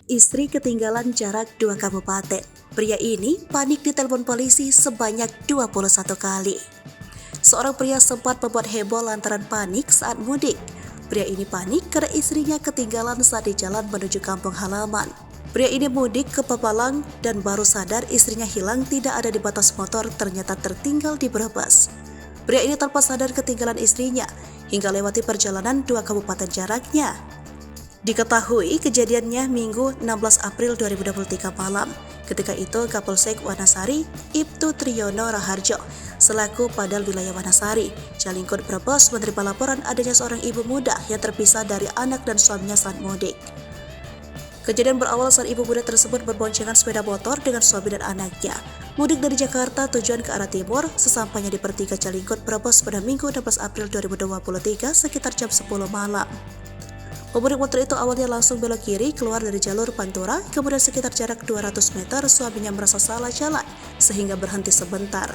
Istri ketinggalan jarak 2 kabupaten. Pria ini panik ditelepon polisi sebanyak 21 kali. Seorang pria sempat membuat heboh lantaran panik saat mudik. Pria ini panik karena istrinya ketinggalan saat di jalan menuju kampung halaman. Pria ini mudik ke Pepalang dan baru sadar istrinya hilang tidak ada di batas motor, ternyata tertinggal di Brebes. Pria ini tanpa sadar ketinggalan istrinya hingga lewati perjalanan 2 kabupaten jaraknya. Diketahui kejadiannya Minggu 16 April 2023 malam. Ketika itu Kapolsek Wanasari, Ibtu Triyono Raharjo, selaku Padal Wilayah Wanasari, Jalingkot Brebes menerima laporan adanya seorang ibu muda yang terpisah dari anak dan suaminya saat mudik. Kejadian berawal saat ibu muda tersebut berboncengan sepeda motor dengan suami dan anaknya. Mudik dari Jakarta tujuan ke arah timur, sesampainya di pertigaan Jalingkot Brebes pada Minggu 16 April 2023 sekitar jam 10 malam. Pemudik motor itu awalnya langsung belok kiri keluar dari jalur Pantura, kemudian sekitar jarak 200 meter suaminya merasa salah jalan sehingga berhenti sebentar.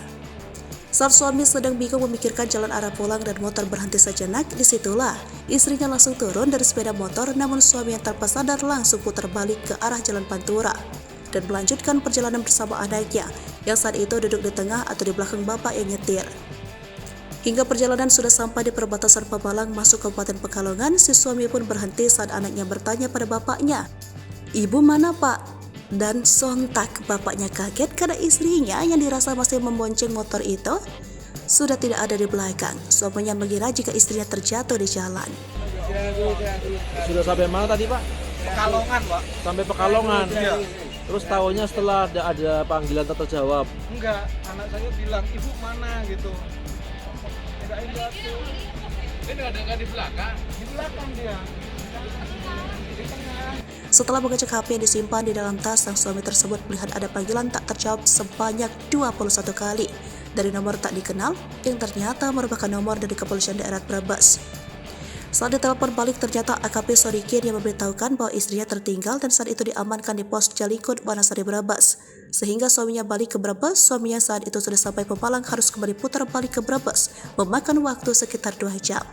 Saat suami sedang bingung memikirkan jalan arah pulang dan motor berhenti sejenak, disitulah istrinya langsung turun dari sepeda motor, namun suami yang tanpa sadar langsung putar balik ke arah jalan Pantura dan melanjutkan perjalanan bersama anaknya yang saat itu duduk di tengah atau di belakang bapak yang nyetir. Hingga perjalanan sudah sampai di perbatasan Pepalang masuk Kabupaten Pekalongan, si suami pun berhenti saat anaknya bertanya pada bapaknya, "Ibu mana, Pak?" Dan sontak bapaknya kaget karena istrinya yang dirasa masih membonceng motor itu sudah tidak ada di belakang. Suaminya mengira jika istrinya terjatuh di jalan. Sudah sampai mana tadi, Pak? Pekalongan, Pak. Sampai Pekalongan. Iya. Terus tahunya setelah ada panggilan tak terjawab. Enggak, anak saya bilang, "Ibu mana?" gitu. Enggak tuh. Ini ada nggak di belakang? Di belakang dia. Di tengah. Setelah mengecek HP yang disimpan di dalam tas, sang suami tersebut melihat ada panggilan tak terjawab sebanyak 21 kali dari nomor tak dikenal yang ternyata merupakan nomor dari Kepolisian Daerah Brebes. Saat ditelepon balik, ternyata AKP Sodikin yang memberitahukan bahwa istrinya tertinggal dan saat itu diamankan di pos Jalingkot Wanasari Brebes. Sehingga suaminya balik ke Brebes, suaminya saat itu sudah sampai Pepalang harus kembali putar balik ke Brebes, memakan waktu sekitar 2 jam.